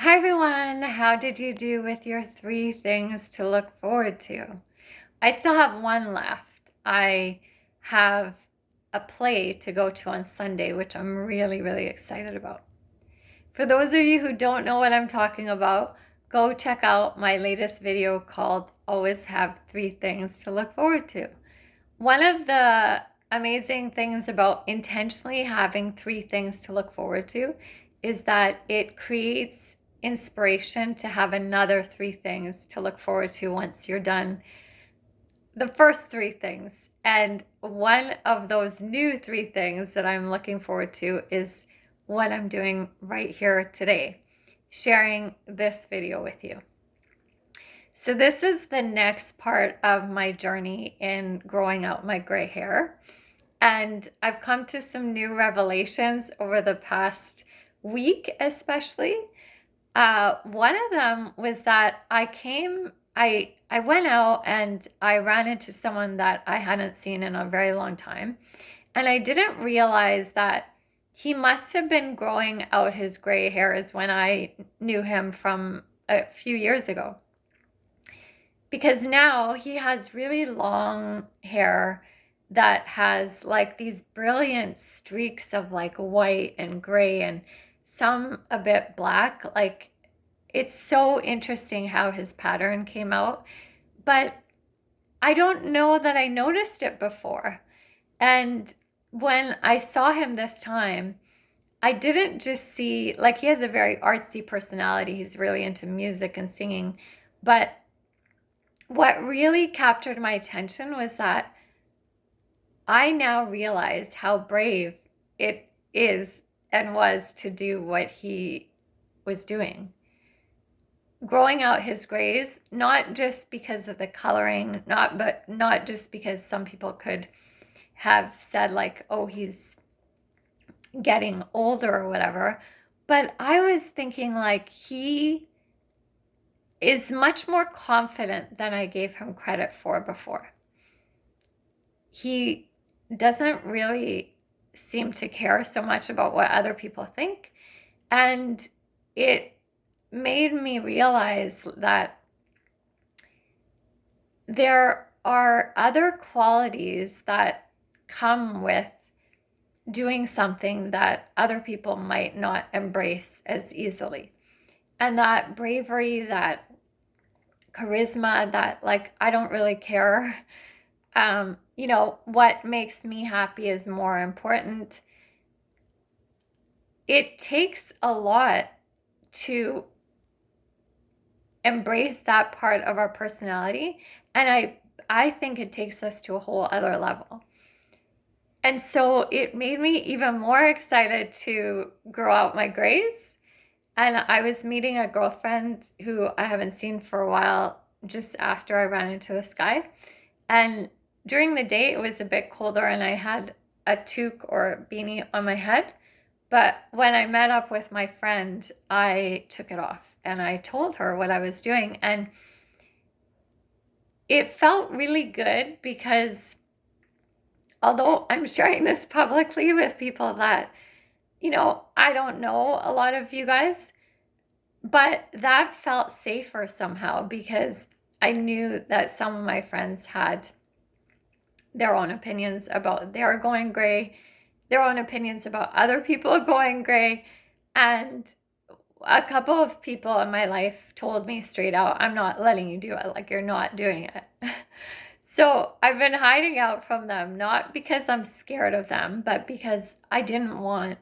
Hi everyone, how did you do with your 3 things to look forward to? I still have one left. I have a play to go to on Sunday, which I'm really excited about. For those of you who don't know what I'm talking about, go check out my latest video called Always Have 3 Things to Look Forward to. One of the amazing things about intentionally having 3 things to look forward to is that it creates inspiration to have another 3 things to look forward to once you're done the first 3 things. And one of those new 3 things that I'm looking forward to is what I'm doing right here today, sharing this video with you. So this is the next part of my journey in growing out my gray hair. And I've come to some new revelations over the past week, especially. One of them was that I went out and I ran into someone that I hadn't seen in a very long time. And I didn't realize that he must have been growing out his gray hairs when I knew him from a few years ago. Because now he has really long hair that has like these brilliant streaks of like white and gray and some a bit black. Like it's so interesting how his pattern came out, but I don't know that I noticed it before. And when I saw him this time, I didn't just see, like, he has a very artsy personality. He's really into music and singing, but what really captured my attention was that I now realize how brave it is and was to do what he was doing. Growing out his grays, not just because of the coloring, not just because some people could have said like, oh, he's getting older or whatever, but I was thinking like he is much more confident than I gave him credit for before. He doesn't really seem to care so much about what other people think. And it made me realize that there are other qualities that come with doing something that other people might not embrace as easily. And that bravery, that charisma, that like, I don't really care. What makes me happy is more important. It takes a lot to embrace that part of our personality. And I think it takes us to a whole other level. And so it made me even more excited to grow out my grays. And I was meeting a girlfriend who I haven't seen for a while just after I ran into this guy. And during the day, it was a bit colder and I had a toque or beanie on my head. But when I met up with my friend, I took it off and I told her what I was doing. And it felt really good because although I'm sharing this publicly with people that, I don't know a lot of you guys, but that felt safer somehow because I knew that some of my friends had their own opinions about their going gray, their own opinions about other people going gray. And a couple of people in my life told me straight out, I'm not letting you do it. Like, you're not doing it. So I've been hiding out from them, not because I'm scared of them, but because I didn't want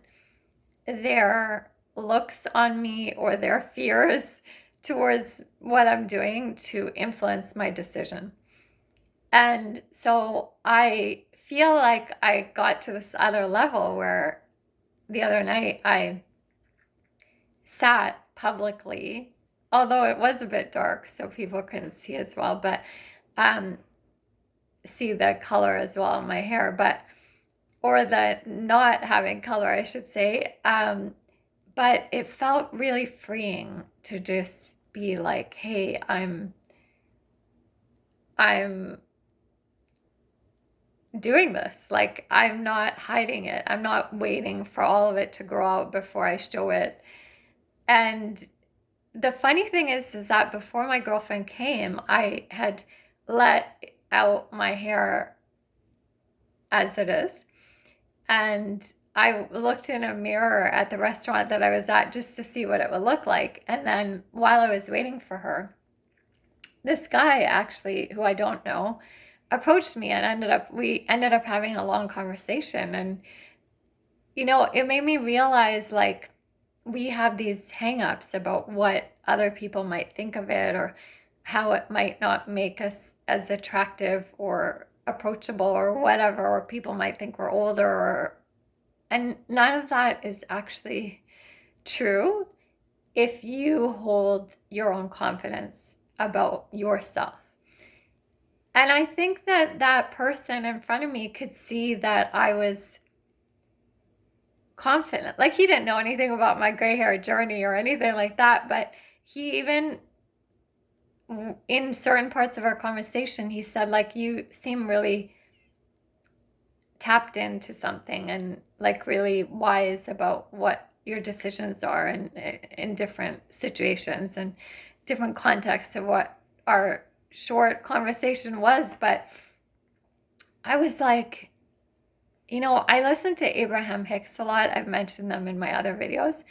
their looks on me or their fears towards what I'm doing to influence my decision. And so I feel like I got to this other level where the other night I sat publicly, although it was a bit dark so people couldn't see as well, but see the color as well in my hair, or the not having color, I should say. But it felt really freeing to just be like, hey, I'm doing this. Like, I'm not hiding it. I'm not waiting for all of it to grow out before I show it. And the funny thing is that before my girlfriend came, I had let out my hair as it is. And I looked in a mirror at the restaurant that I was at just to see what it would look like. And then while I was waiting for her, this guy actually, who I don't know, approached me and we ended up having a long conversation. And, it made me realize like we have these hangups about what other people might think of it or how it might not make us as attractive or approachable or whatever, or people might think we're older and none of that is actually true if you hold your own confidence about yourself. And I think that that person in front of me could see that I was confident. Like, he didn't know anything about my gray hair journey or anything like that, but he even, in certain parts of our conversation, he said, like, you seem really tapped into something and like really wise about what your decisions are in different situations and different contexts of what our short conversation was. But I was like, I listen to Abraham Hicks a lot. I've mentioned them in my other videos,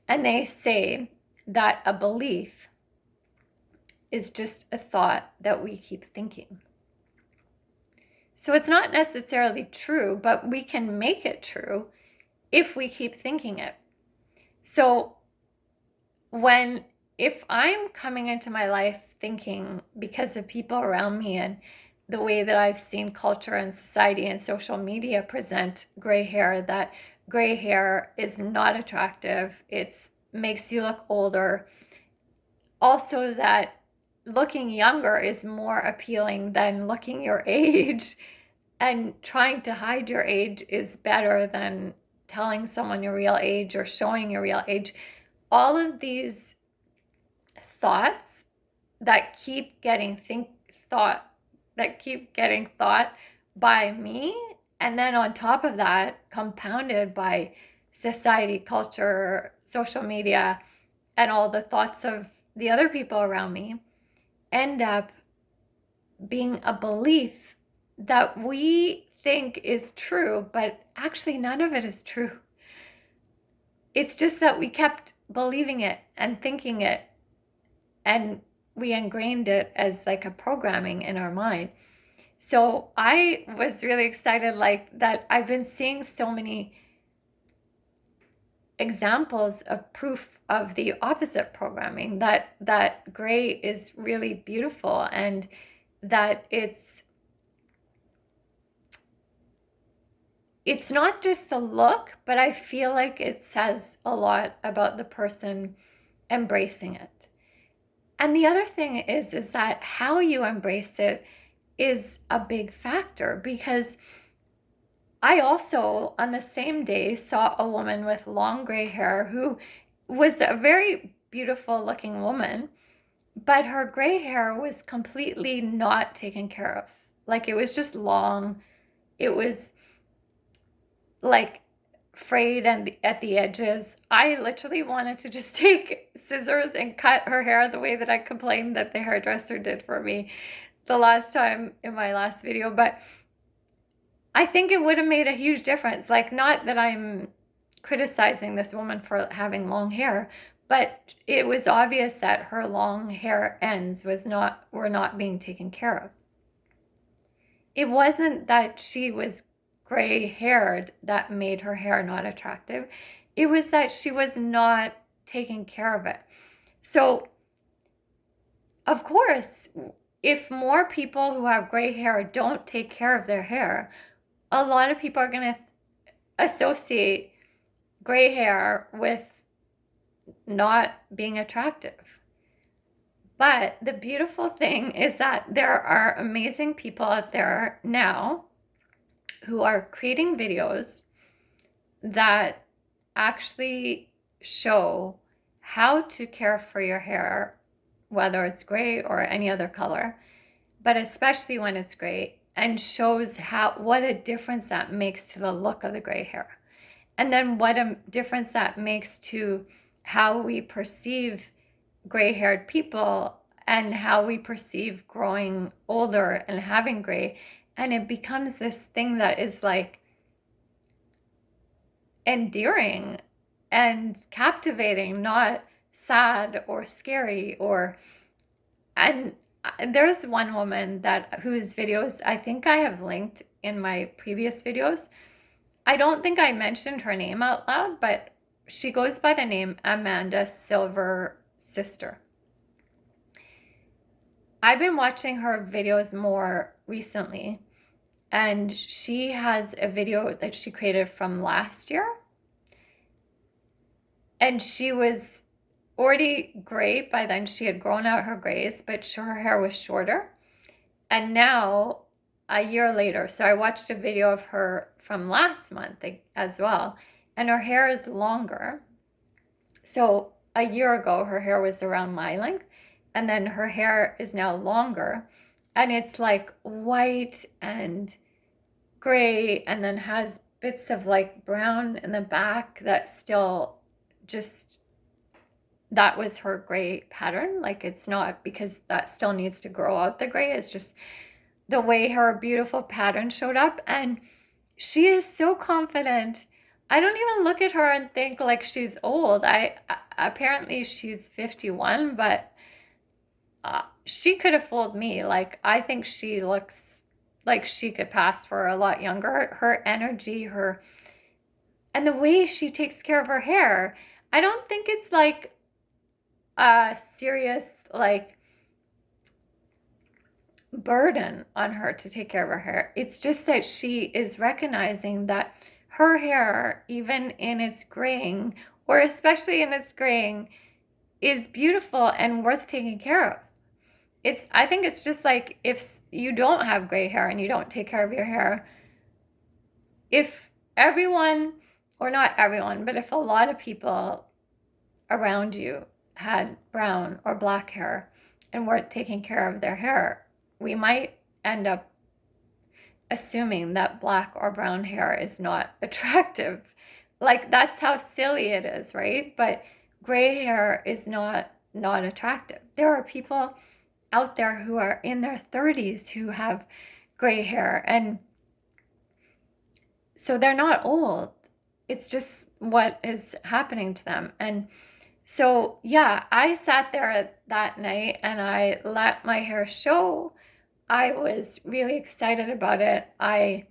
and they say that a belief is just a thought that we keep thinking. So it's not necessarily true, but we can make it true if we keep thinking it. So if I'm coming into my life thinking, because of people around me and the way that I've seen culture and society and social media present gray hair, that gray hair is not attractive, it makes you look older. Also, that looking younger is more appealing than looking your age, and trying to hide your age is better than telling someone your real age or showing your real age. All of these thoughts that keep getting thought by me, and then on top of that, compounded by society, culture, social media, and all the thoughts of the other people around me, end up being a belief that we think is true, but actually none of it is true. It's just that we kept believing it and thinking it, and we ingrained it as like a programming in our mind. So I was really excited, like, that I've been seeing so many examples of proof of the opposite programming, that gray is really beautiful, and that it's not just the look, but I feel like it says a lot about the person embracing it. And the other thing is that how you embrace it is a big factor, because I also, on the same day, saw a woman with long gray hair who was a very beautiful looking woman, but her gray hair was completely not taken care of. Like, it was just long. It was like frayed and at the edges. I literally wanted to just take scissors and cut her hair the way that I complained that the hairdresser did for me the last time in my last video. But I think it would have made a huge difference. Like, not that I'm criticizing this woman for having long hair, but it was obvious that her long hair ends were not being taken care of. It wasn't that she was gray haired that made her hair not attractive. It was that she was not taking care of it. So, of course, if more people who have gray hair don't take care of their hair, a lot of people are going to associate gray hair with not being attractive. But the beautiful thing is that there are amazing people out there now who are creating videos that actually show how to care for your hair, whether it's gray or any other color, but especially when it's gray, and shows what a difference that makes to the look of the gray hair. And then what a difference that makes to how we perceive gray-haired people and how we perceive growing older and having gray. And it becomes this thing that is like endearing and captivating, not sad or scary. Or and there's one woman that whose videos I think I have linked in my previous videos. I don't think I mentioned her name out loud, but she goes by the name Amanda Silver Sister. I've been watching her videos more recently, and she has a video that she created from last year. And she was already gray by then. She had grown out her grays, but her hair was shorter. And now, a year later, so I watched a video of her from last month as well, and her hair is longer. So a year ago, her hair was around my length, and then her hair is now longer, and it's like white and gray, and then has bits of like brown in the back that still just, that was her gray pattern. Like, it's not because that still needs to grow out the gray, it's just the way her beautiful pattern showed up. And she is so confident. I don't even look at her and think like she's old. Apparently she's 51, but she could have fooled me. Like, I think she looks like she could pass for a lot younger. Her energy, and the way she takes care of her hair, I don't think it's like a serious like burden on her to take care of her hair. It's just that she is recognizing that her hair, even in its graying, or especially in its graying, is beautiful and worth taking care of. I think it's just like if you don't have gray hair and you don't take care of your hair, if everyone, or not everyone, but if a lot of people around you had brown or black hair and weren't taking care of their hair, we might end up assuming that black or brown hair is not attractive. Like, that's how silly it is, right? But gray hair is not attractive. There are people out there who are in their 30s who have gray hair, and so they're not old. It's just what is happening to them. And so, yeah, I sat there that night and I let my hair show. I was really excited about it. I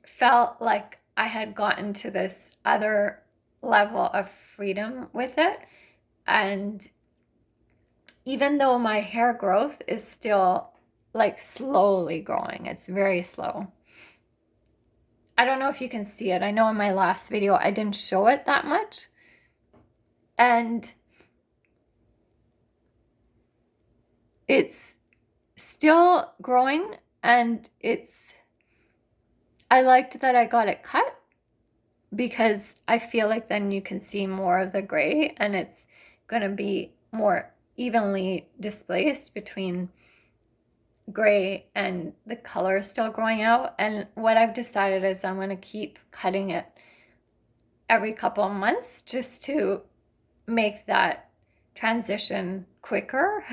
felt like I had gotten to this other level of freedom with it. And even though my hair growth is still like slowly growing, it's very slow. I don't know if you can see it. I know in my last video I didn't show it that much. And it's still growing, and I liked that I got it cut because I feel like then you can see more of the gray and it's going to be more evenly displaced between gray and the color still growing out. And what I've decided is I'm going to keep cutting it every couple of months just to make that transition quicker.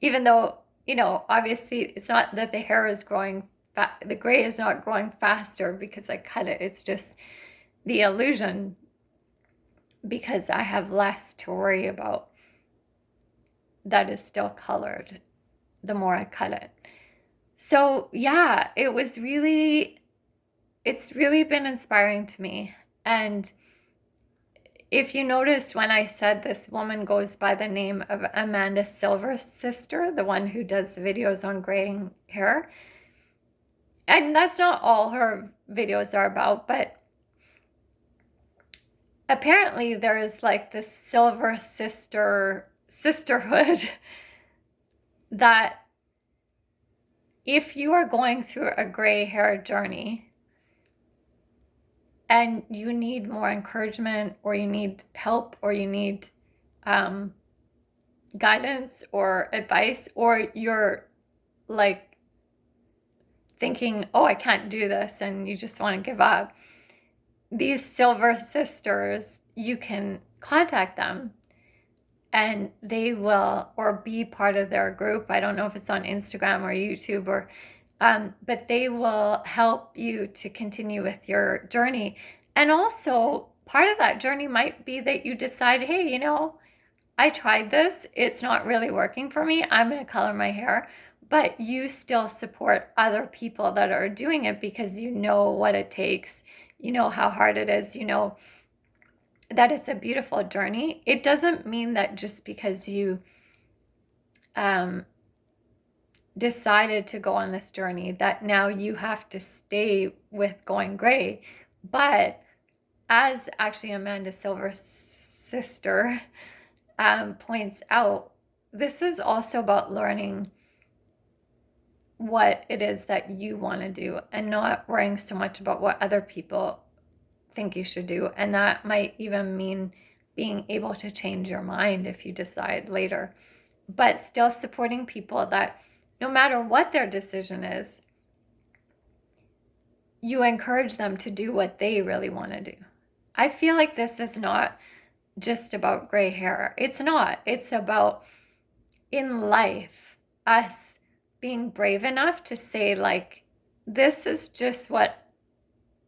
Even though, obviously it's not that the hair is growing, the gray is not growing faster because I cut it. It's just the illusion because I have less to worry about that is still colored the more I cut it. So yeah, it's really been inspiring to me. And if you noticed when I said this woman goes by the name of Amanda Silver Sister, the one who does the videos on graying hair, and that's not all her videos are about, but apparently there is like this Silver sisterhood that if you are going through a gray hair journey and you need more encouragement, or you need help, or you need guidance or advice, or you're like thinking, oh, I can't do this, and you just want to give up, these Silver Sisters, you can contact them and they will, or be part of their group. I don't know if it's on Instagram or YouTube or, but they will help you to continue with your journey. And also, part of that journey might be that you decide, hey, I tried this, it's not really working for me, I'm going to color my hair. But you still support other people that are doing it because you know what it takes, you know how hard it is, you know that it's a beautiful journey. It doesn't mean that just because you um, decided to go on this journey that now you have to stay with going gray. But as actually Amanda Silver's sister points out, this is also about learning what it is that you want to do and not worrying so much about what other people think you should do. And that might even mean being able to change your mind if you decide later, but still supporting people that no matter what their decision is, you encourage them to do what they really want to do. I feel like this is not just about gray hair. It's not. It's about, in life, us being brave enough to say, like, this is just what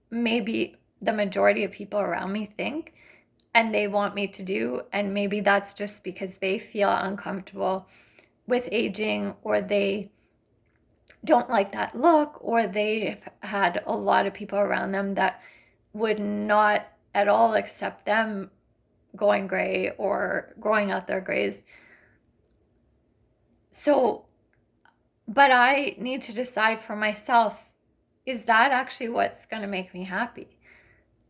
maybe the majority of people around me think and they want me to do. And maybe that's just because they feel uncomfortable with aging, or they don't like that look, or they've had a lot of people around them that would not at all accept them going gray or growing out their grays. So, but I need to decide for myself, is that actually what's going to make me happy?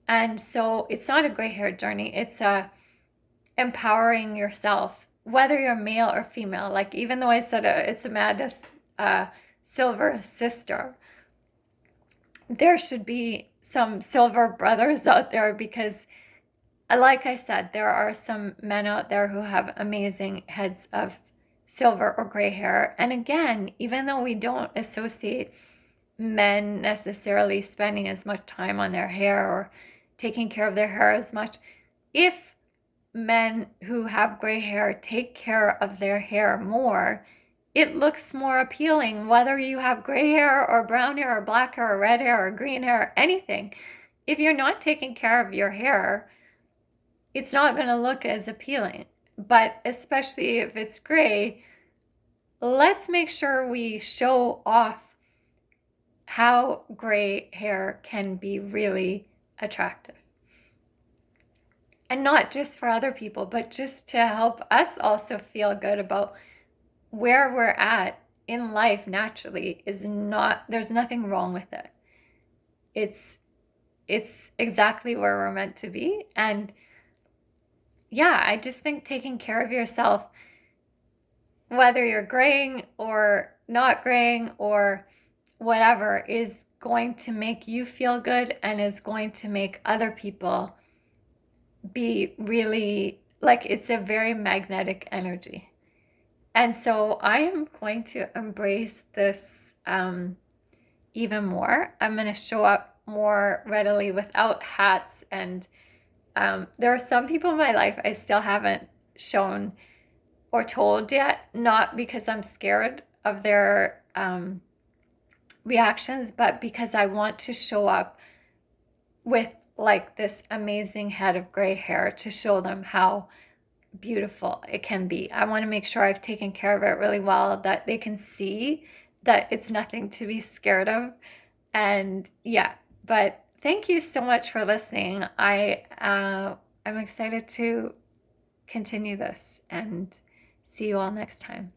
And so it's not a gray hair journey. It's empowering yourself, whether you're male or female. Like, even though I said it's Amanda's silver sister, there should be some silver brothers out there, because like I said, there are some men out there who have amazing heads of silver or gray hair. And again, even though we don't associate men necessarily spending as much time on their hair or taking care of their hair as much, if men who have gray hair take care of their hair more, it looks more appealing, whether you have gray hair or brown hair or black hair or red hair or green hair or anything. If you're not taking care of your hair, it's not going to look as appealing. But especially if it's gray, let's make sure we show off how gray hair can be really attractive. And not just for other people, but just to help us also feel good about where we're at in life naturally. There's nothing wrong with it. It's exactly where we're meant to be. And yeah, I just think taking care of yourself, whether you're graying or not graying or whatever, is going to make you feel good and is going to make other people be really, like, it's a very magnetic energy. And so I am going to embrace this even more. I'm going to show up more readily without hats. And there are some people in my life I still haven't shown or told yet, not because I'm scared of their reactions, but because I want to show up with like this amazing head of gray hair to show them how beautiful it can be. I want to make sure I've taken care of it really well, that they can see that it's nothing to be scared of. And yeah, but thank you so much for listening. I'm excited to continue this, and see you all next time.